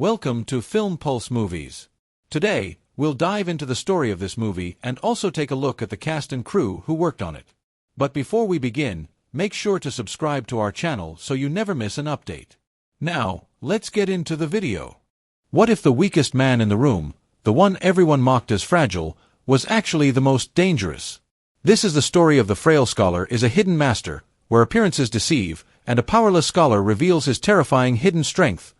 Welcome to Film Pulse Movies. Today, we'll dive into the story of this movie and also take a look at the cast and crew who worked on it. But before we begin, make sure to subscribe to our channel so you never miss an update. Now, let's get into the video. What if the weakest man in the room, the one everyone mocked as fragile, was actually the most dangerous? This is the story of the Frail Scholar is a hidden master, where appearances deceive, and a powerless scholar reveals his terrifying hidden strength.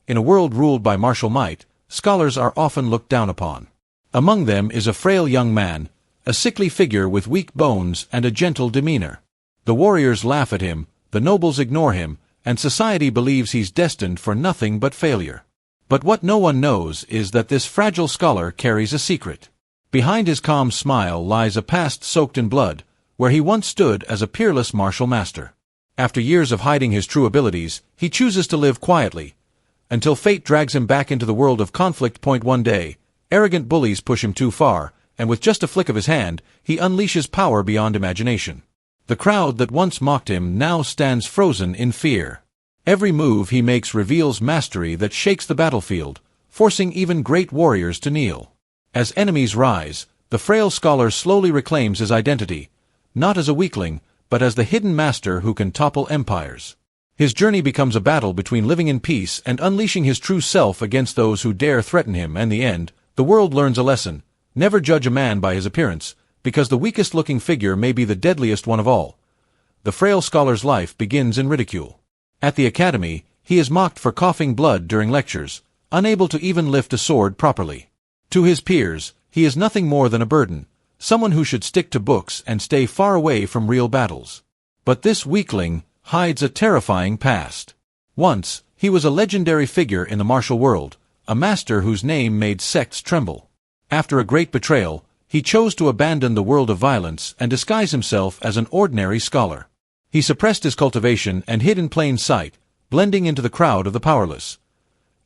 In a world ruled by martial might, scholars are often looked down upon. Among them is a frail young man, a sickly figure with weak bones and a gentle demeanor. The warriors laugh at him, the nobles ignore him, and society believes he's destined for nothing but failure. But what no one knows is that this fragile scholar carries a secret. Behind his calm smile lies a past soaked in blood, where he once stood as a peerless martial master. After years of hiding his true abilities, he chooses to live quietly, until fate drags him back into the world of conflict. One day, arrogant bullies push him too far, and with just a flick of his hand, he unleashes power beyond imagination. The crowd that once mocked him now stands frozen in fear. Every move he makes reveals mastery that shakes the battlefield, forcing even great warriors to kneel. As enemies rise, the frail scholar slowly reclaims his identity, not as a weakling, but as the hidden master who can topple empires. His journey becomes a battle between living in peace and unleashing his true self against those who dare threaten him. In the end, the world learns a lesson: never judge a man by his appearance, because the weakest-looking figure may be the deadliest one of all. The frail scholar's life begins in ridicule. At the academy, he is mocked for coughing blood during lectures, unable to even lift a sword properly. To his peers, he is nothing more than a burden, someone who should stick to books and stay far away from real battles. But this weakling hides a terrifying past. Once, he was a legendary figure in the martial world, a master whose name made sects tremble. After a great betrayal, he chose to abandon the world of violence and disguise himself as an ordinary scholar. He suppressed his cultivation and hid in plain sight, blending into the crowd of the powerless.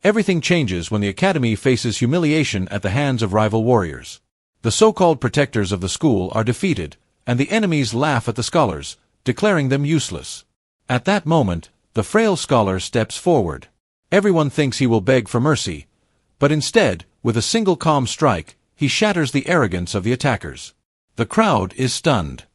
Everything changes when the academy faces humiliation at the hands of rival warriors. The so-called protectors of the school are defeated, and the enemies laugh at the scholars, declaring them useless. At that moment, the frail scholar steps forward. Everyone thinks he will beg for mercy, but instead, with a single calm strike, he shatters the arrogance of the attackers. The crowd is stunned.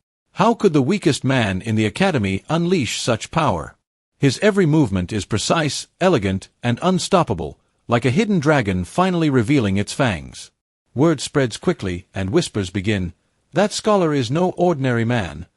How could the weakest man in the academy unleash such power? His every movement is precise, elegant, and unstoppable, like a hidden dragon finally revealing its fangs. Word spreads quickly, and whispers begin. That scholar is no ordinary man.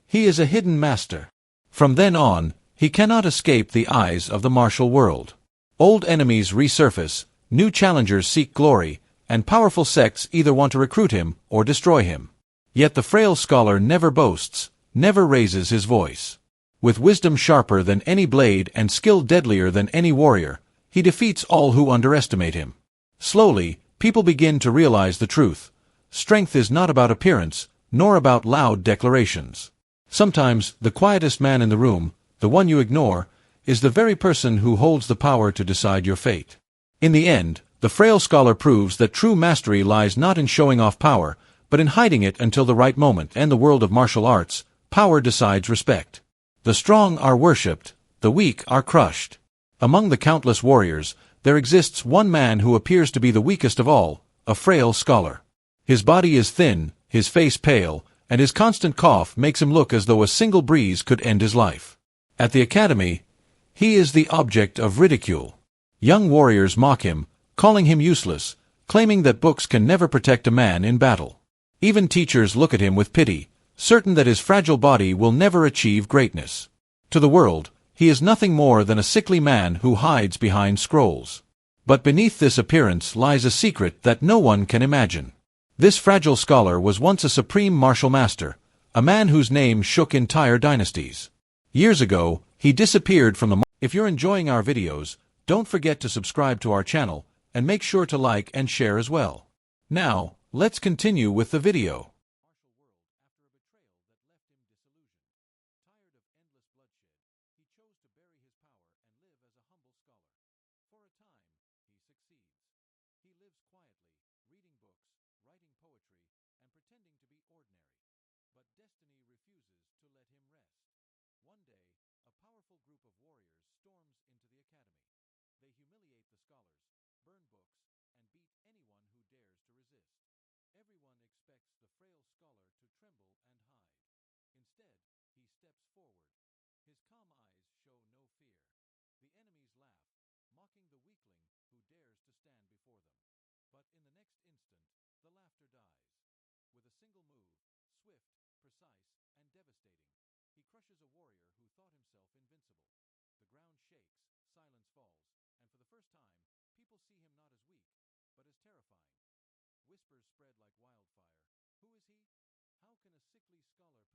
He is a hidden master. From then on, he cannot escape the eyes of the martial world. Old enemies resurface, new challengers seek glory, and powerful sects either want to recruit him or destroy him. Yet the frail scholar never boasts, never raises his voice. With wisdom sharper than any blade and skill deadlier than any warrior, he defeats all who underestimate him. Slowly, people begin to realize the truth. Strength is not about appearance, nor about loud declarations. Sometimes, the quietest man in the room, the one you ignore, is the very person who holds the power to decide your fate. In the end, the frail scholar proves that true mastery lies not in showing off power, but in hiding it until the right moment. In the world of martial arts, power decides respect. The strong are worshipped, the weak are crushed. Among the countless warriors, there exists one man who appears to be the weakest of all, a frail scholar. His body is thin, his face pale, and his constant cough makes him look as though a single breeze could end his life. At the academy, he is the object of ridicule. Young warriors mock him, calling him useless, claiming that books can never protect a man in battle. Even teachers look at him with pity, certain that his fragile body will never achieve greatness. To the world, he is nothing more than a sickly man who hides behind scrolls. But beneath this appearance lies a secret that no one can imagine. This fragile scholar was once a supreme martial master, a man whose name shook entire dynasties. Years ago, he disappeared from the If you're enjoying our videos, don't forget to subscribe to our channel, and make sure to like and share as well. Now, let's continue with the video. He lives quietly, reading books, writing poetry, and pretending to be ordinary. But destiny refuses to let him rest. One day, a powerful group of warriors storms into the academy. They humiliate the scholars, expects the frail scholar to tremble and hide. Instead, he steps forward. His calm eyes show no fear. The enemies laugh, mocking the weakling who dares to stand before them. But in the next instant, the laughter dies. With a single move, swift, precise, and devastating, he crushes a warrior who thought himself invincible. The ground shakes, silence falls, and for the first time, people see him not as weak, but as terrifying. Whispers spread like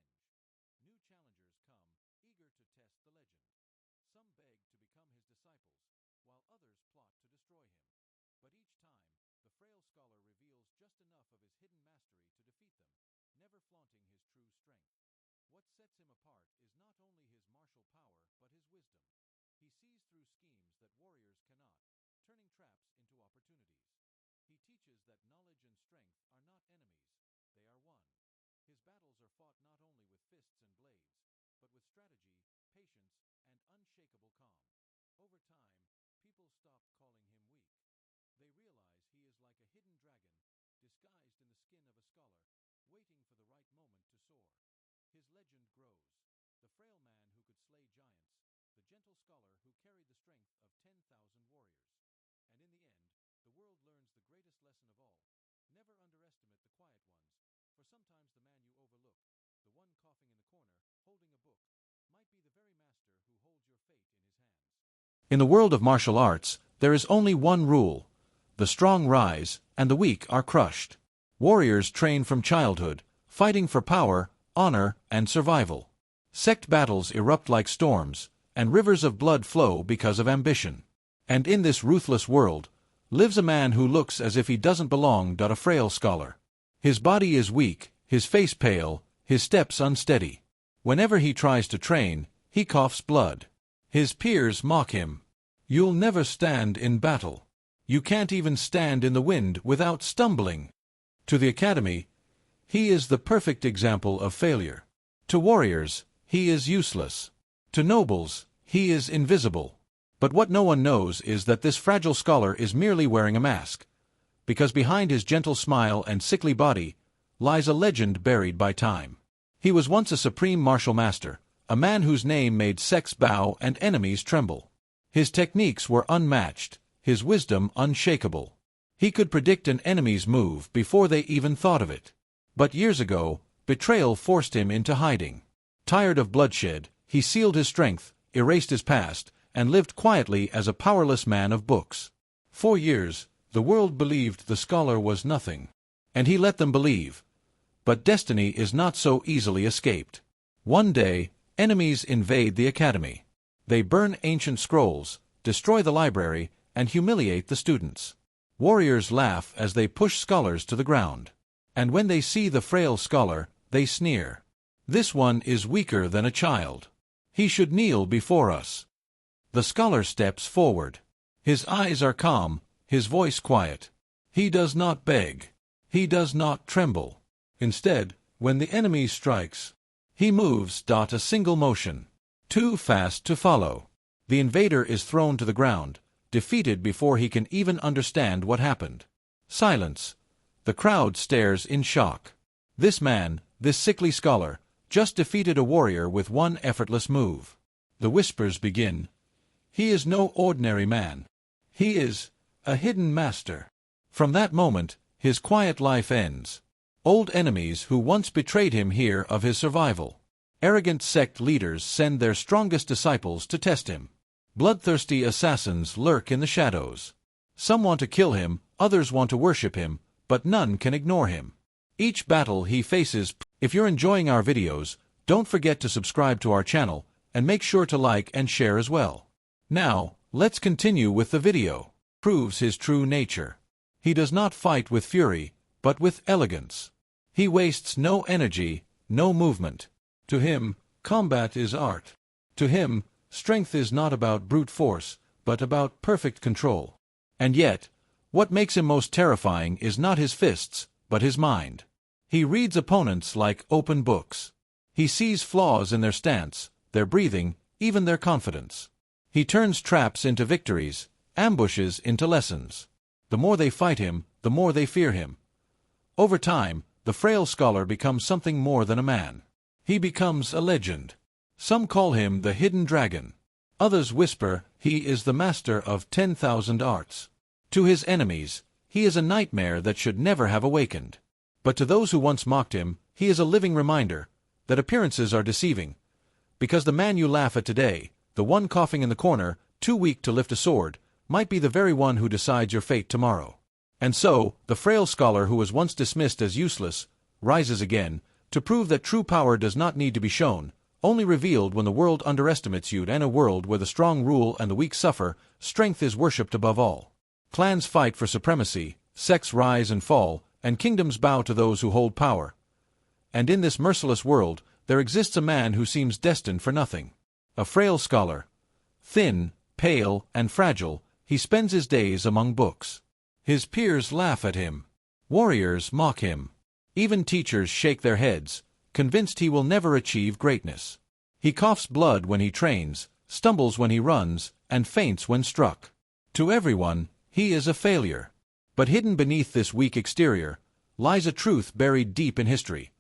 wildfire. Who is he? How can a sickly scholar possess such strength? Soon, enemies from the past emerge, seeking revenge. New challengers come, eager to test the legend. Some beg to become his disciples, while others plot to destroy him. But each time, the frail scholar reveals just enough of his hidden mastery to defeat them, never flaunting his true strength. What sets him apart is not only his martial power, but his wisdom. He sees through schemes that warriors cannot, turning traps into opportunities. He teaches that knowledge and strength are not enemies, they are one. His battles are fought not only with fists and blades, but with strategy, patience, and unshakable calm. Over time, people stop calling him weak. They realize he is like a hidden dragon, disguised in the skin of a scholar, waiting for the right moment to soar. His legend grows. The frail man who could slay giants, the gentle scholar who carried the strength of 10,000 warriors. And in the end, the world learns the greatest lesson of all. Never underestimate the quiet ones, for sometimes the man you overlook, the one coughing in the corner, holding a book, might be the very master who holds your fate in his hands. In the world of martial arts, there is only one rule. The strong rise, and the weak are crushed. Warriors train from childhood, fighting for power, honor, and survival. Sect battles erupt like storms, and rivers of blood flow because of ambition. And in this ruthless world, lives a man who looks as if he doesn't belong. A frail scholar. His body is weak, his face pale, his steps unsteady. Whenever he tries to train, he coughs blood. His peers mock him. You'll never stand in battle. You can't even stand in the wind without stumbling. To the academy, he is the perfect example of failure. To warriors, he is useless. To nobles, he is invisible. But what no one knows is that this fragile scholar is merely wearing a mask. Because behind his gentle smile and sickly body lies a legend buried by time. He was once a supreme martial master, a man whose name made sects bow and enemies tremble. His techniques were unmatched, his wisdom unshakable. He could predict an enemy's move before they even thought of it. But years ago, betrayal forced him into hiding. Tired of bloodshed, he sealed his strength, erased his past, and lived quietly as a powerless man of books. For years, the world believed the scholar was nothing. And he let them believe. But destiny is not so easily escaped. One day, enemies invade the academy. They burn ancient scrolls, destroy the library, and humiliate the students. Warriors laugh as they push scholars to the ground. And when they see the frail scholar, they sneer. This one is weaker than a child. He should kneel before us. The scholar steps forward. His eyes are calm, his voice quiet. He does not beg. He does not tremble. Instead, when the enemy strikes, he moves. A single motion. Too fast to follow. The invader is thrown to the ground, defeated before he can even understand what happened. Silence. The crowd stares in shock. This man, this sickly scholar, just defeated a warrior with one effortless move. The whispers begin. He is no ordinary man. He is a hidden master. From that moment, his quiet life ends. Old enemies who once betrayed him hear of his survival. Arrogant sect leaders send their strongest disciples to test him. Bloodthirsty assassins lurk in the shadows. Some want to kill him, others want to worship him, but none can ignore him. Each battle he faces. If you're enjoying our videos, don't forget to subscribe to our channel, and make sure to like and share as well. Now, let's continue with the video. Proves his true nature. He does not fight with fury, but with elegance. He wastes no energy, no movement. To him, combat is art. To him, strength is not about brute force, but about perfect control. And yet, what makes him most terrifying is not his fists, but his mind. He reads opponents like open books. He sees flaws in their stance, their breathing, even their confidence. He turns traps into victories, ambushes into lessons. The more they fight him, the more they fear him. Over time, the frail scholar becomes something more than a man. He becomes a legend. Some call him the hidden dragon. Others whisper he is the master of 10,000 arts. To his enemies, he is a nightmare that should never have awakened. But to those who once mocked him, he is a living reminder that appearances are deceiving. Because the man you laugh at today, the one coughing in the corner, too weak to lift a sword, might be the very one who decides your fate tomorrow. And so, the frail scholar who was once dismissed as useless, rises again, to prove that true power does not need to be shown, only revealed when the world underestimates you. And in a world where the strong rule and the weak suffer, strength is worshipped above all. Clans fight for supremacy, sects rise and fall, and kingdoms bow to those who hold power. And in this merciless world, there exists a man who seems destined for nothing. A frail scholar. Thin, pale, and fragile, he spends his days among books. His peers laugh at him. Warriors mock him. Even teachers shake their heads, convinced he will never achieve greatness. He coughs blood when he trains, stumbles when he runs, and faints when struck. To everyone, he is a failure. But hidden beneath this weak exterior, lies a truth buried deep in history.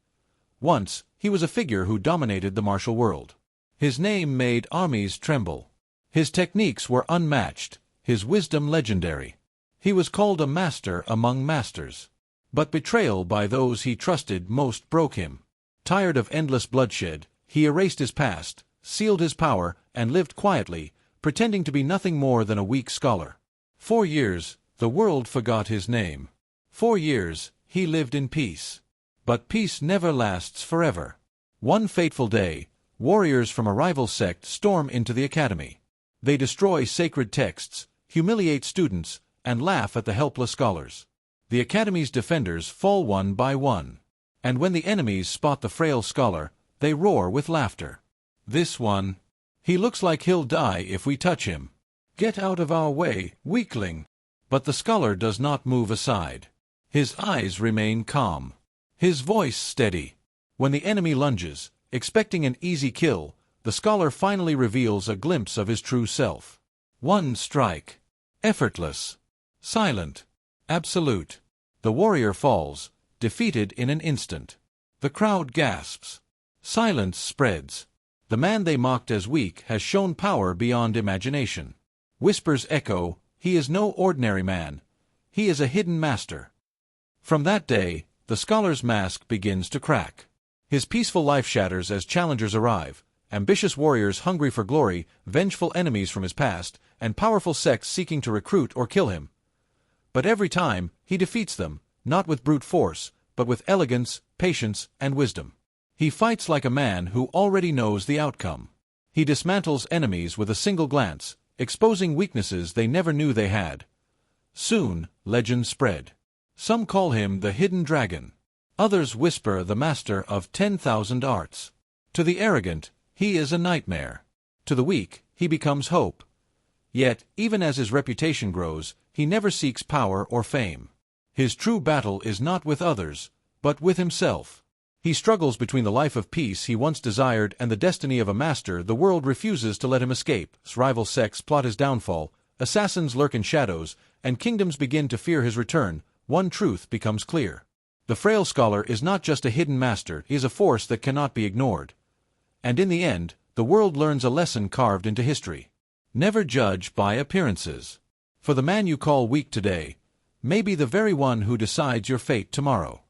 Once, he was a figure who dominated the martial world. His name made armies tremble. His techniques were unmatched, his wisdom legendary. He was called a master among masters. But betrayal by those he trusted most broke him. Tired of endless bloodshed, he erased his past, sealed his power, and lived quietly, pretending to be nothing more than a weak scholar. 4 years, the world forgot his name. 4 years, he lived in peace. But peace never lasts forever. One fateful day, warriors from a rival sect storm into the academy. They destroy sacred texts, humiliate students, and laugh at the helpless scholars. The academy's defenders fall one by one. And when the enemies spot the frail scholar, they roar with laughter. This one. He looks like he'll die if we touch him. Get out of our way, weakling. But the scholar does not move aside. His eyes remain calm. His voice steady. When the enemy lunges, expecting an easy kill, the scholar finally reveals a glimpse of his true self. One strike. Effortless. Silent. Absolute. The warrior falls, defeated in an instant. The crowd gasps. Silence spreads. The man they mocked as weak has shown power beyond imagination. Whispers echo, he is no ordinary man. He is a hidden master. From that day, the scholar's mask begins to crack. His peaceful life shatters as challengers arrive, ambitious warriors hungry for glory, vengeful enemies from his past, and powerful sects seeking to recruit or kill him. But every time, he defeats them, not with brute force, but with elegance, patience, and wisdom. He fights like a man who already knows the outcome. He dismantles enemies with a single glance, exposing weaknesses they never knew they had. Soon, legends spread. Some call him the hidden dragon. Others whisper the master of 10,000 arts. To the arrogant, he is a nightmare. To the weak, he becomes hope. Yet, even as his reputation grows, he never seeks power or fame. His true battle is not with others, but with himself. He struggles between the life of peace he once desired and the destiny of a master the world refuses to let him escape. Rival sects plot his downfall, assassins lurk in shadows, and kingdoms begin to fear his return. One truth becomes clear. The frail scholar is not just a hidden master, he is a force that cannot be ignored. And in the end, the world learns a lesson carved into history. Never judge by appearances. For the man you call weak today may be the very one who decides your fate tomorrow.